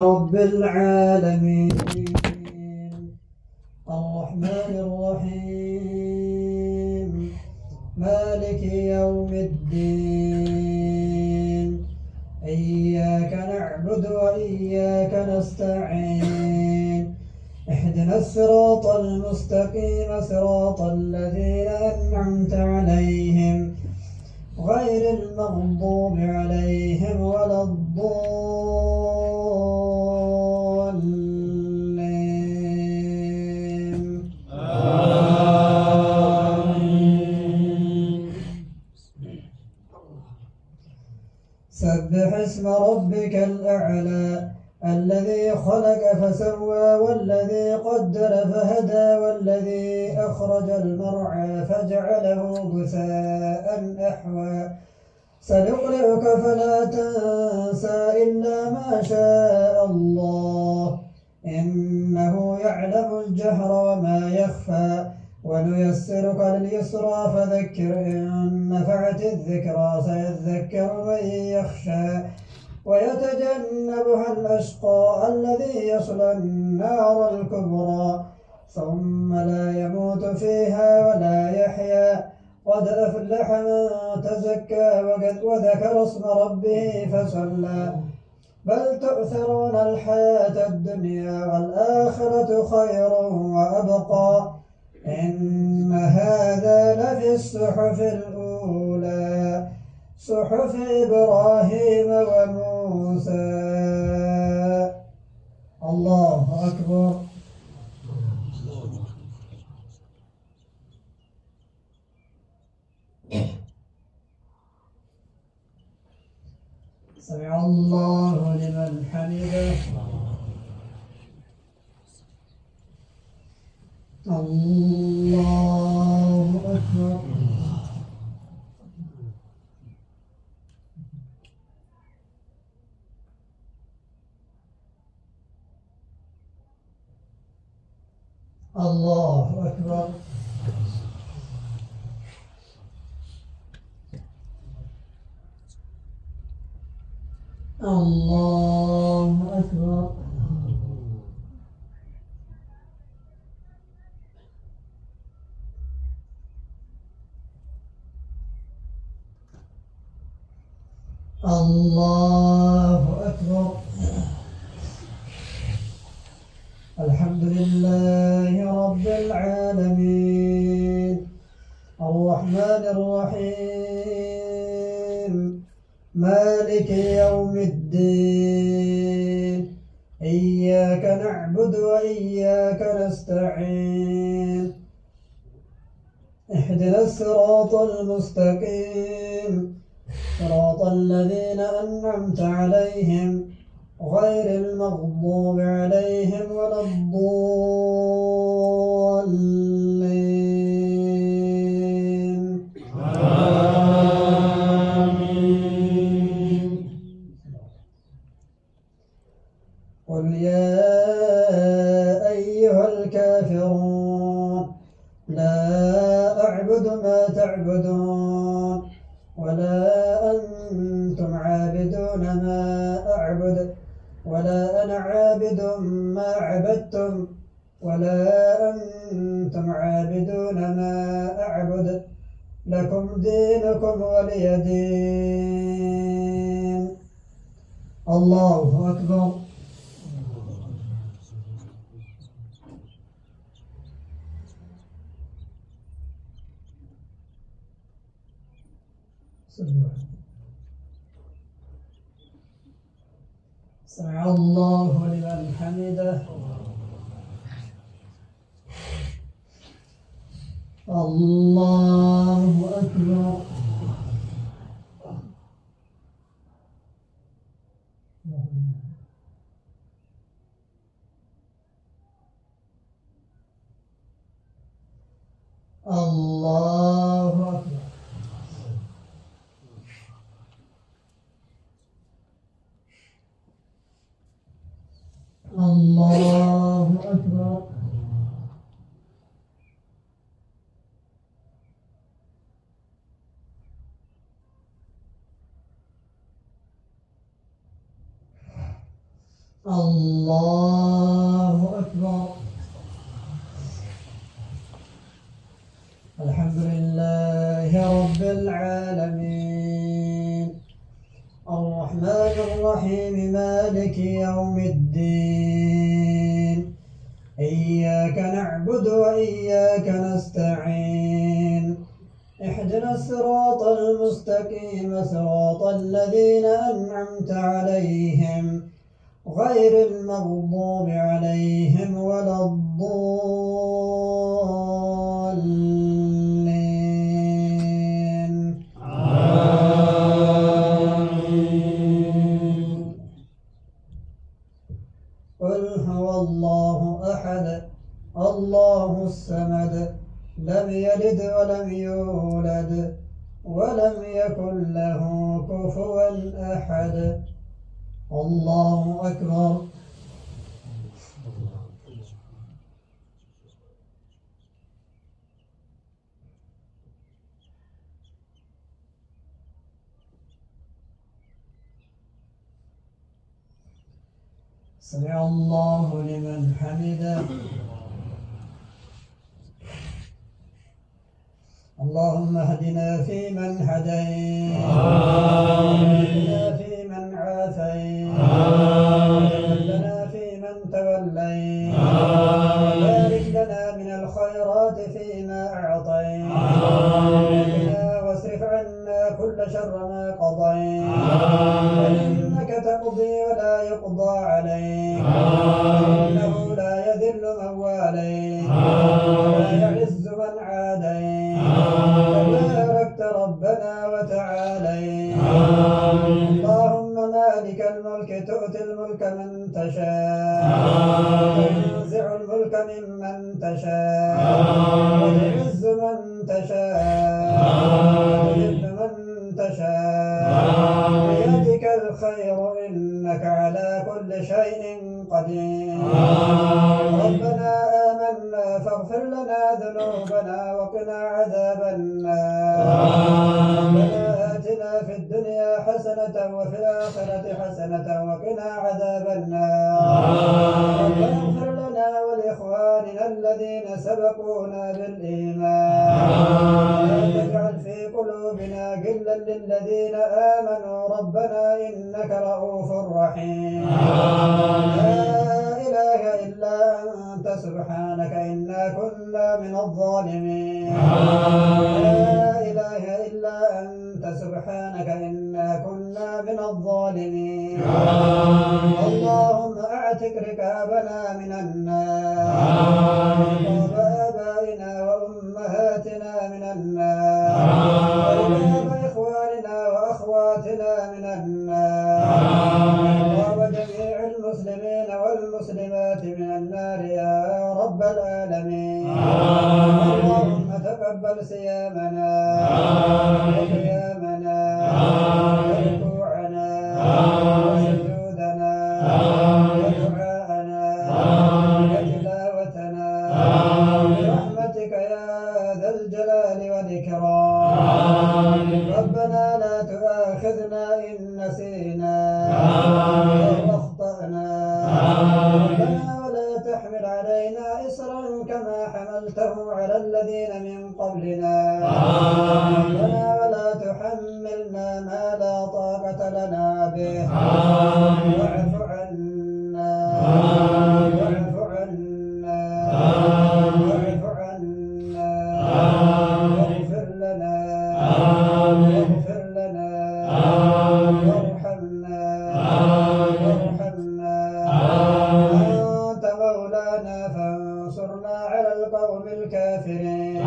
رب العالمين الرحمن الرحيم مالك يوم الدين إياك نعبد وإياك نستعين اهدنا الصراط المستقيم صراط الذين أنعمت عليهم غير المغضوب عليهم ولا الضالين آمين. سبح اسم ربك الأعلى الذي خلق فسوى والذي قدر فهدى والذي أخرج المرعى فجعله غثاء أحوى سنقرئك فلا تنسى إلا ما شاء الله إنه يعلم الجهر وما يخفى ونيسرك لليسرى فذكر إن نفعت الذكرى سيذكر من يخشى ويتجنبها الأشقى الذي يصلى النار الكبرى ثم لا يموت فيها ولا يحيا قد أفلح من تزكى وذكر اسم ربه فصلى بل تؤثرون الحياة الدنيا والآخرة خير وأبقى إن هذا لفي الصحف الأولى صحف إبراهيم وموسى. الله أكبر. سمع الله لمن حمده. الله أكبر. الله أكبر. الله أكبر. الله أكبر. الحمد لله رب العالمين الرحمن الرحيم مالك يوم الدين إياك نعبد وإياك نستعين اهدنا الصراط المستقيم صراط الذين أنعمت عليهم غير المغضوب عليهم ولا الضالين آمين. قل يا أيها الكافرون لا أعبد ما تعبدون ولا أنتم عابدون ما أعبد ولا أنا عابد ما عبدتم ولا أنتم عابدون ما أعبد لكم دينكم ولي دين. الله أكبر. سمع الله لمن حمده. الله أكبر. الله أكبر. الله أكبر. الله أكبر. الحمد لله رب العالمين الرحمن الرحيم مالك يوم الدين إياك نعبد وإياك نستعين اهدنا الصراط المستقيم صراط الذين أنعمت عليهم غير المغضوب عليهم ولا الضالين آمين. قل هو الله أحد الله الصمد لم يلد ولم يولد ولم يكن له كفوا أحد. الله أكبر. سمع الله لمن حمده. اللهم اهدنا فيمن هديت واهدنا فيمن عافيت وتولنا فيمن توليت وبارك لنا من الخيرات فيما أعطيت وقنا واصرف عنا كل شر ما قضيت فإنك تقضي ولا يقضى عليك إنه لا يذل من واليت ولا يعز من عاديت تباركت ربنا وتعاليت. اللهم مالك الملك تؤتي الملك من تشاء وتنزع الملك ممن تشاء وتعز من تشاء وتذل من تشاء بيدك الخير إنك على كل شيء قدير. ربنا آمنا فاغفر لنا ذنوبنا وقنا عذاب النار. ربنا آتنا في الدنيا حسنة وفي الآخرة حسنة وقنا عذاب النار. ربنا اغفر لنا ولإخواننا الذين سبقونا بالإيمان ولا تجعل في قلوبنا غلا للذين آمنوا ربنا إنك رؤوف رحيم. لا إله إلا أنت سبحانك إنا كنا من الظالمين. لا إله إلا أنت سبحانك إنا كنا من الظالمين. اللهم أعتق ركابنا من النار ورقاب آبائنا وأمهاتنا من النار ورقاب إخواننا وأخواتنا من النار ورقاب جميع المسلمين والمسلمات من النار يا رب العالمين. اللهم تقبل صيامنا وقيامنا وركوعنا وسجودنا ودعاءنا وتلاوتنا برحمتك يا ذا الجلال والإكرام. ربنا لا تؤاخذنا إن نسينا أو أخطأنا ربنا ولا تحمل علينا إصرا كما حملته على الذين من قبلنا ربنا ولا تحملنا ما لا طاقة لنا به واعف عنا واعف عنا واعف عنا واغفر لنا واغفر لنا وارحمنا وارحمنا. أنت مولانا فانصرنا على القوم الكافرين.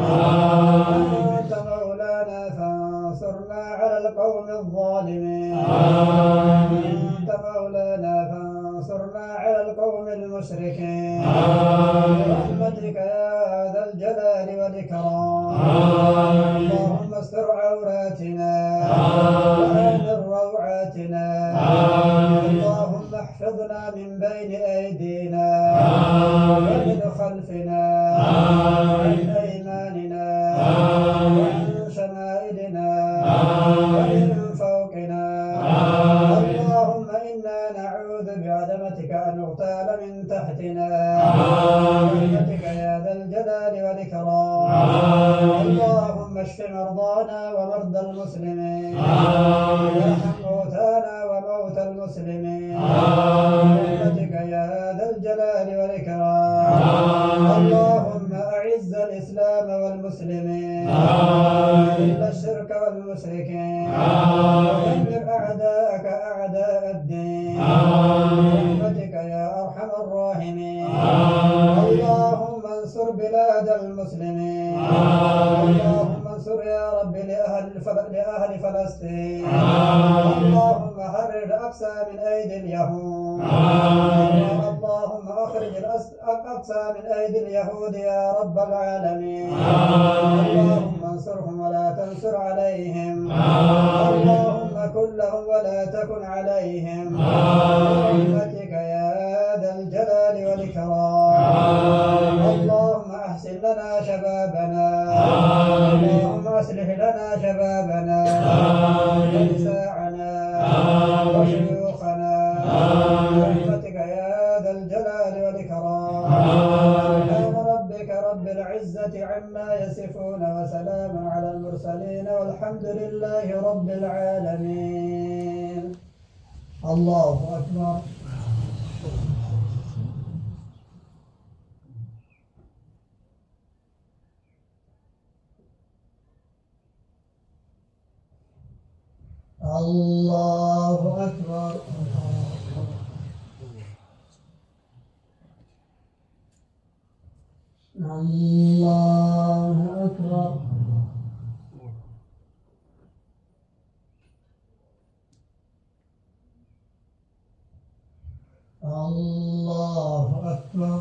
أنت مولانا فانصرنا على القوم الظالمين. أنت مولانا فانصرنا على القوم المشركين برحمتك يا ذا الجلال والإكرام. اللهم استر عوراتنا وآمن روعاتنا. اللهم احفظنا من بين أيدينا ومن خلفنا وعن أيماننا وعن شمائلنا ومن فوقنا. اللهم إنا نعوذ بعظمتك أن تزال من تحتنا برحمتك يا ذا الجلال والإكرام. اللهم اشف مرضانا ومرضى المسلمين وارحم موتانا وموتى المسلمين برحمتك يا ذا الجلال والإكرام. اللهم أعز الإسلام والمسلمين وأذل الشرك والمشركين ودمر أعداءك أعداء الدين برحمتك يا أرحم الراحمين. اللهم انصر بلاد المسلمين. اللهم انصر يا رب لأهل فلسطين. اللهم حرر الأقصى من أيدي اليهود. اللهم أخرج الأقصى من أيدي اليهود يا رب العالمين. اللهم انصرهم ولا تنصر عليهم. اللهم كن لهم ولا تكن عليهم برحمتك يا ذا الجلال والإكرام. اللهم أحسن لنا شبابنا. اللهم أصلح لنا شبابنا ونساءنا وشيوخنا برحمتك يا ذا الجلال والإكرام. سبحان ربك رب العزة عما يصفون وسلام على المرسلين والحمد لله رب العالمين. الله أكبر. الله أكبر. الله أكبر. الله أكبر.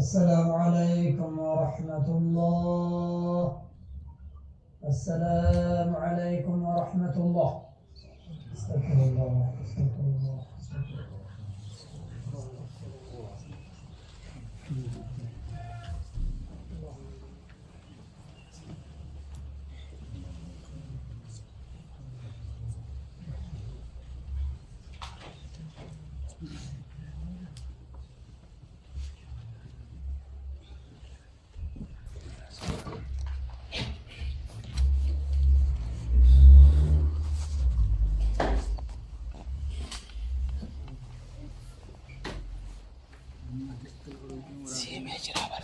السلام عليكم ورحمة الله. السلام عليكم ورحمة الله. استغفر الله استغفر الله استغفر الله. Sí, me ha llegado.